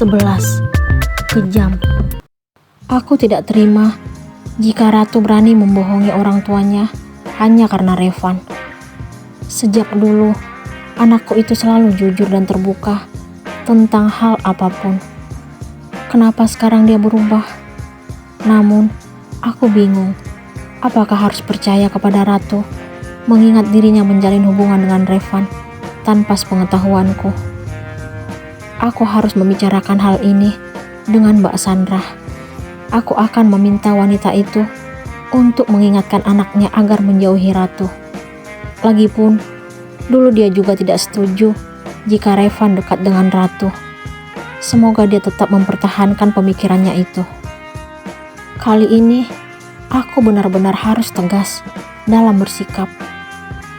11. Kejam. Aku tidak terima jika Ratu berani membohongi orang tuanya hanya karena Revan. Sejak dulu, anakku itu selalu jujur dan terbuka tentang hal apapun. Kenapa sekarang dia berubah? Namun, aku bingung. Apakah harus percaya kepada Ratu, mengingat dirinya menjalin hubungan dengan Revan tanpa sepengetahuanku? Aku harus membicarakan hal ini dengan Mbak Sandra. Aku akan meminta wanita itu untuk mengingatkan anaknya agar menjauhi Ratu. Lagipun, dulu dia juga tidak setuju jika Revan dekat dengan Ratu. Semoga dia tetap mempertahankan pemikirannya itu. Kali ini, aku benar-benar harus tegas dalam bersikap.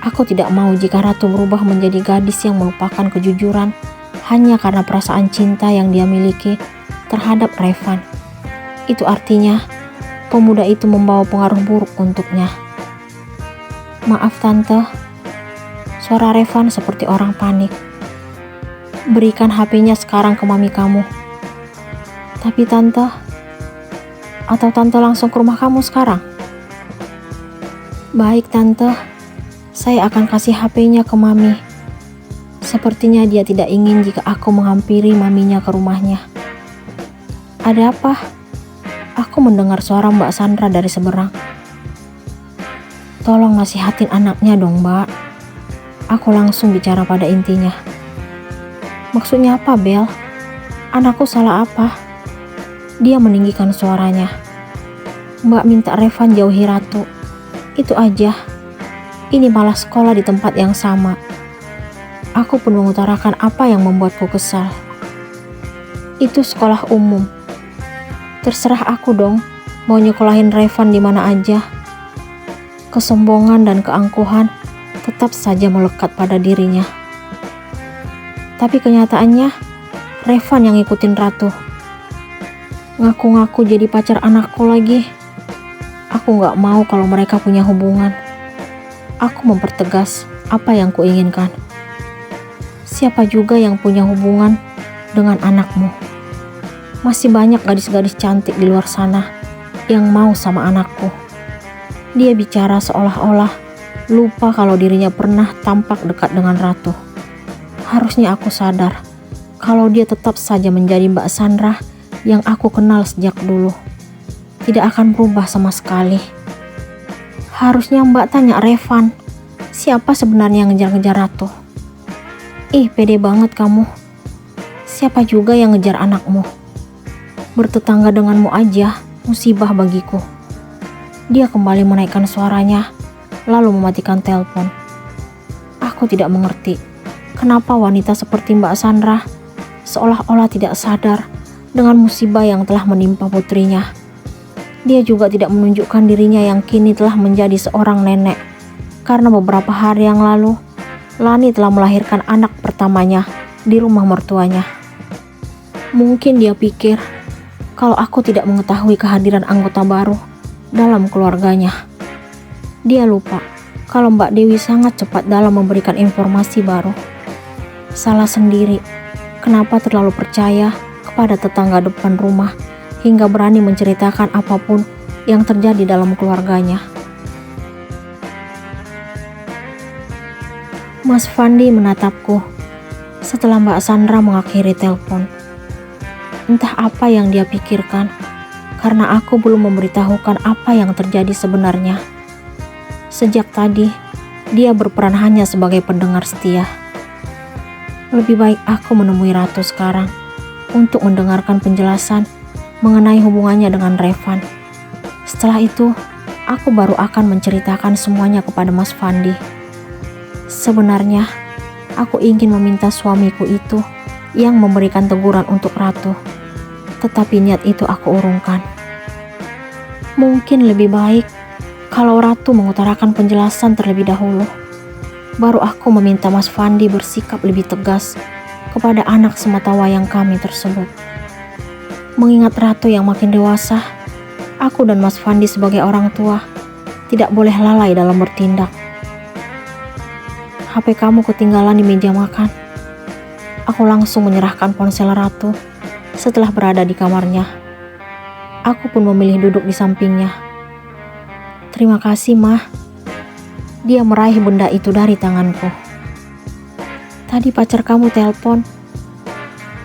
Aku tidak mau jika Ratu berubah menjadi gadis yang melupakan kejujuran hanya karena perasaan cinta yang dia miliki terhadap Revan. Itu artinya, pemuda itu membawa pengaruh buruk untuknya. Maaf tante, suara Revan seperti orang panik. Berikan HP-nya sekarang ke mami kamu. Tapi tante, atau tante langsung ke rumah kamu sekarang? Baik tante, saya akan kasih HP-nya ke mami. Sepertinya dia tidak ingin jika aku menghampiri maminya ke rumahnya. Ada apa? Aku mendengar suara Mbak Sandra dari seberang. Tolong nasihatin anaknya dong, Mbak. Aku langsung bicara pada intinya. Maksudnya apa, Bel? Anakku salah apa? Dia meninggikan suaranya. Mbak minta Revan jauhi Ratu. Itu aja. Ini malah sekolah di tempat yang sama. Aku pun mengutarakan apa yang membuatku kesal. Itu sekolah umum. Terserah aku dong, mau nyekolahin Revan di mana aja. Kesombongan dan keangkuhan tetap saja melekat pada dirinya. Tapi kenyataannya, Revan yang ngikutin Ratu. Ngaku-ngaku jadi pacar anakku lagi. Aku gak mau kalau mereka punya hubungan. Aku mempertegas apa yang kuinginkan. Siapa juga yang punya hubungan dengan anakmu? Masih banyak gadis-gadis cantik di luar sana yang mau sama anakku. Dia bicara seolah-olah lupa kalau dirinya pernah tampak dekat dengan Ratu. Harusnya aku sadar kalau dia tetap saja menjadi Mbak Sandra yang aku kenal sejak dulu. Tidak akan berubah sama sekali. Harusnya Mbak tanya Revan, siapa sebenarnya yang ngejar-ngejar Ratu? Ih, pede banget kamu. Siapa juga yang ngejar anakmu? Bertetangga denganmu aja musibah bagiku. Dia kembali menaikkan suaranya, lalu mematikan telepon. Aku tidak mengerti kenapa wanita seperti Mbak Sandra seolah-olah tidak sadar dengan musibah yang telah menimpa putrinya. Dia juga tidak menunjukkan dirinya yang kini telah menjadi seorang nenek, karena beberapa hari yang lalu Lani telah melahirkan anak pertamanya di rumah mertuanya. Mungkin dia pikir kalau aku tidak mengetahui kehadiran anggota baru dalam keluarganya. Dia lupa kalau Mbak Dewi sangat cepat dalam memberikan informasi baru. Salah sendiri, kenapa terlalu percaya kepada tetangga depan rumah hingga berani menceritakan apapun yang terjadi dalam keluarganya. Mas Fandi menatapku setelah Mbak Sandra mengakhiri telepon. Entah apa yang dia pikirkan, karena aku belum memberitahukan apa yang terjadi sebenarnya. Sejak tadi, dia berperan hanya sebagai pendengar setia. Lebih baik aku menemui Ratu sekarang untuk mendengarkan penjelasan mengenai hubungannya dengan Revan. Setelah itu, aku baru akan menceritakan semuanya kepada Mas Fandi. Sebenarnya, aku ingin meminta suamiku itu yang memberikan teguran untuk Ratu. Tetapi niat itu aku urungkan. Mungkin lebih baik kalau Ratu mengutarakan penjelasan terlebih dahulu. Baru aku meminta Mas Fandi bersikap lebih tegas kepada anak sematawayang kami tersebut. Mengingat Ratu yang makin dewasa, aku dan Mas Fandi sebagai orang tua tidak boleh lalai dalam bertindak. HP kamu ketinggalan di meja makan. Aku langsung menyerahkan ponsel Ratu Setelah berada di kamarnya, aku pun memilih duduk di sampingnya. "Terima kasih, Mah." Dia meraih benda itu dari tanganku. "Tadi pacar kamu telepon.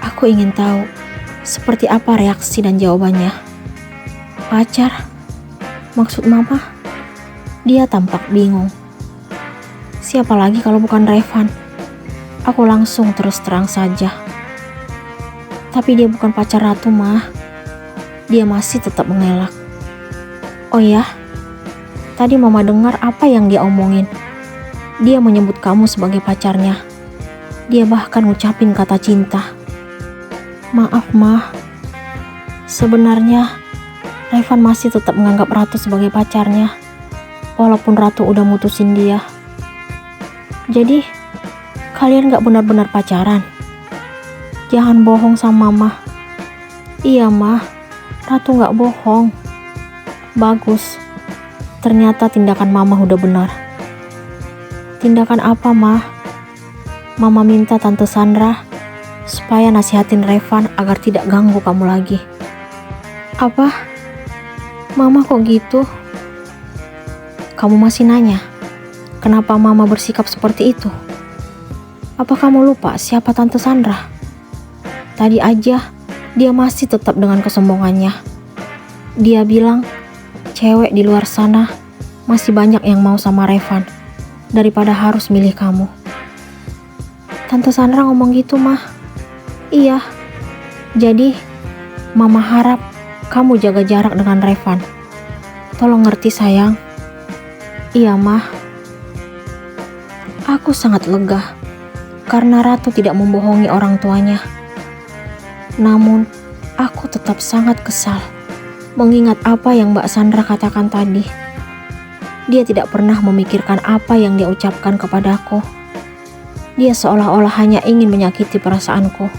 Aku ingin tahu seperti apa reaksi dan jawabannya." "Pacar? Maksud Mama?" Dia tampak bingung. "Siapa lagi kalau bukan Revan?" Aku langsung terus terang saja. "Tapi dia bukan pacar Ratu, Mah." Dia masih tetap mengelak. "Oh ya? Tadi Mama dengar apa yang dia omongin. Dia menyebut kamu sebagai pacarnya. Dia bahkan ngucapin kata cinta." "Maaf, Mah. Sebenarnya Revan masih tetap menganggap Ratu sebagai pacarnya, walaupun Ratu udah mutusin dia." "Jadi, kalian gak benar-benar pacaran? Jangan bohong sama Mama." "Iya, Mah. Ratu gak bohong." "Bagus. Ternyata tindakan Mama udah benar." "Tindakan apa, Mah?" "Mama minta Tante Sandra supaya nasihatin Revan agar tidak ganggu kamu lagi." "Apa? Mama kok gitu?" "Kamu masih nanya, kenapa Mama bersikap seperti itu? Apa kamu lupa siapa Tante Sandra? Tadi aja dia masih tetap dengan kesombongannya. Dia bilang cewek di luar sana masih banyak yang mau sama Revan daripada harus milih kamu." "Tante Sandra ngomong gitu, Mah?" "Iya. Jadi Mama harap kamu jaga jarak dengan Revan. Tolong ngerti, sayang." "Iya, Mah." Aku sangat lega karena Ratu tidak membohongi orang tuanya. Namun, aku tetap sangat kesal mengingat apa yang Mbak Sandra katakan tadi. Dia tidak pernah memikirkan apa yang dia ucapkan kepadaku. Dia seolah-olah hanya ingin menyakiti perasaanku.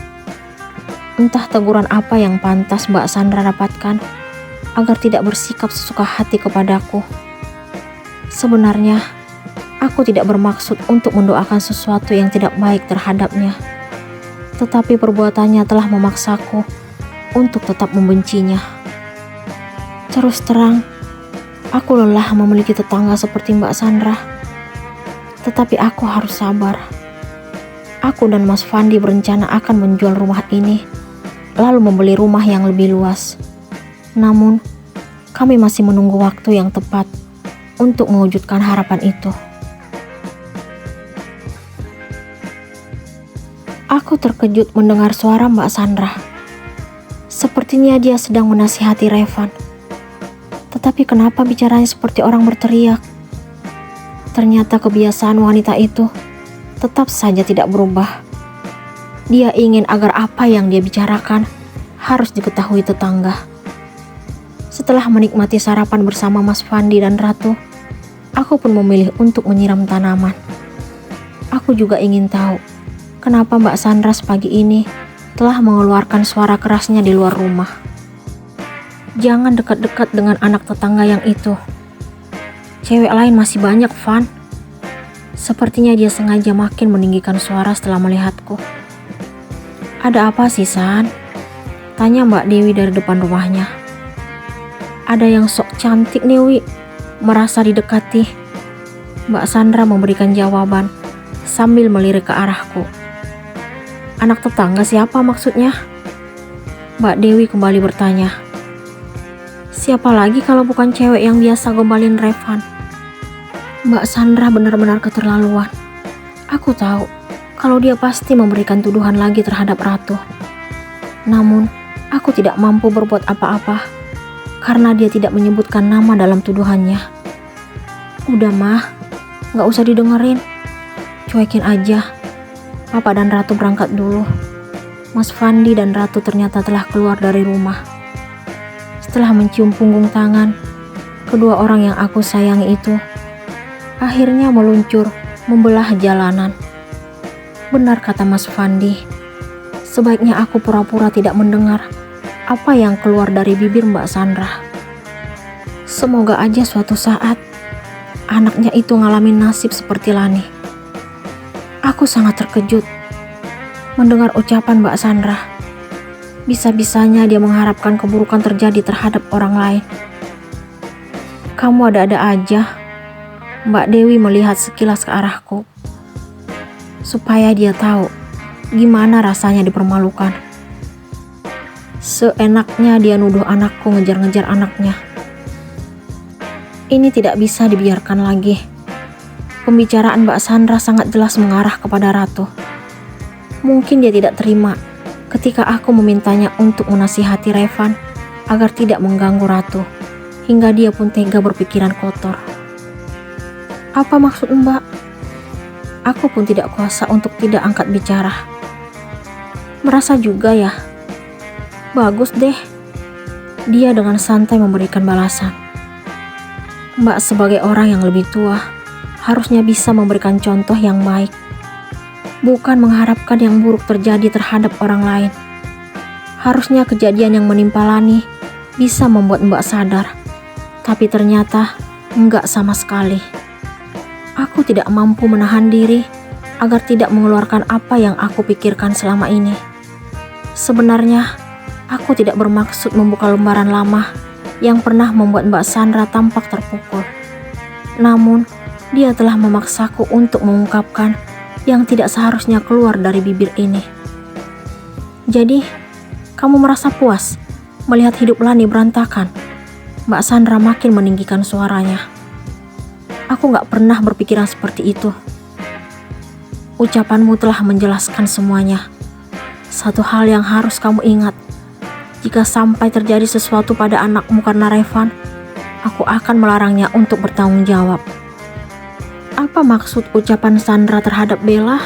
Entah teguran apa yang pantas Mbak Sandra dapatkan agar tidak bersikap sesuka hati kepadaku. Sebenarnya, aku tidak bermaksud untuk mendoakan sesuatu yang tidak baik terhadapnya. Tetapi perbuatannya telah memaksaku untuk tetap membencinya. Terus terang, aku lelah memiliki tetangga seperti Mbak Sandra. Tetapi aku harus sabar. Aku dan Mas Fandi berencana akan menjual rumah ini, lalu membeli rumah yang lebih luas. Namun, kami masih menunggu waktu yang tepat untuk mewujudkan harapan itu. Aku terkejut mendengar suara Mbak Sandra. Sepertinya dia sedang menasihati Revan. Tetapi kenapa bicaranya seperti orang berteriak? Ternyata kebiasaan wanita itu tetap saja tidak berubah. Dia ingin agar apa yang dia bicarakan harus diketahui tetangga. Setelah menikmati sarapan bersama Mas Fandi dan Ratu, aku pun memilih untuk menyiram tanaman. Aku juga ingin tahu kenapa Mbak Sandra pagi ini telah mengeluarkan suara kerasnya di luar rumah. "Jangan dekat-dekat dengan anak tetangga yang itu. Cewek lain masih banyak, Van." Sepertinya dia sengaja makin meninggikan suara setelah melihatku. "Ada apa sih, San?" tanya Mbak Dewi dari depan rumahnya. "Ada yang sok cantik nih, Wi, merasa didekati." Mbak Sandra memberikan jawaban sambil melirik ke arahku. "Anak tetangga siapa maksudnya?" Mbak Dewi kembali bertanya. "Siapa lagi kalau bukan cewek yang biasa gombalin Revan?" Mbak Sandra benar-benar keterlaluan. Aku tahu kalau dia pasti memberikan tuduhan lagi terhadap Ratu. Namun, aku tidak mampu berbuat apa-apa karena dia tidak menyebutkan nama dalam tuduhannya. "Udah, Mah, gak usah didengerin. Cuekin aja. Papa dan Ratu berangkat dulu." Mas Fandi dan Ratu ternyata telah keluar dari rumah. Setelah mencium punggung tangan, kedua orang yang aku sayangi itu akhirnya meluncur membelah jalanan. Benar kata Mas Fandi, sebaiknya aku pura-pura tidak mendengar apa yang keluar dari bibir Mbak Sandra. Semoga aja suatu saat anaknya itu ngalamin nasib seperti Lani. Aku sangat terkejut mendengar ucapan Mbak Sandra. Bisa-bisanya dia mengharapkan keburukan terjadi terhadap orang lain. Kamu ada-ada aja. Mbak Dewi melihat sekilas ke arahku, supaya dia tahu gimana rasanya dipermalukan. Seenaknya dia nuduh anakku ngejar-ngejar anaknya. Ini tidak bisa dibiarkan lagi. Pembicaraan Mbak Sandra sangat jelas mengarah kepada Ratu. Mungkin dia tidak terima ketika aku memintanya untuk menasihati Revan agar tidak mengganggu Ratu, hingga dia pun tega berpikiran kotor. Apa maksud Mbak? Aku pun tidak kuasa untuk tidak angkat bicara. Merasa juga ya? Bagus deh. Dia dengan santai memberikan balasan. Mbak sebagai orang yang lebih tua harusnya bisa memberikan contoh yang baik, bukan mengharapkan yang buruk terjadi terhadap orang lain. Harusnya kejadian yang menimpa Lani bisa membuat Mbak sadar, tapi ternyata enggak sama sekali. Aku tidak mampu menahan diri agar tidak mengeluarkan apa yang aku pikirkan selama ini. Sebenarnya, aku tidak bermaksud membuka lembaran lama yang pernah membuat Mbak Sandra tampak terpukul. Namun, dia telah memaksaku untuk mengungkapkan yang tidak seharusnya keluar dari bibir ini. Jadi, kamu merasa puas melihat hidup Lani berantakan? Mbak Sandra makin meninggikan suaranya. Aku gak pernah berpikiran seperti itu. Ucapanmu telah menjelaskan semuanya. Satu hal yang harus kamu ingat, jika sampai terjadi sesuatu pada anakmu karena Revan, aku akan melarangnya untuk bertanggung jawab. Apa maksud ucapan Sandra terhadap Bella?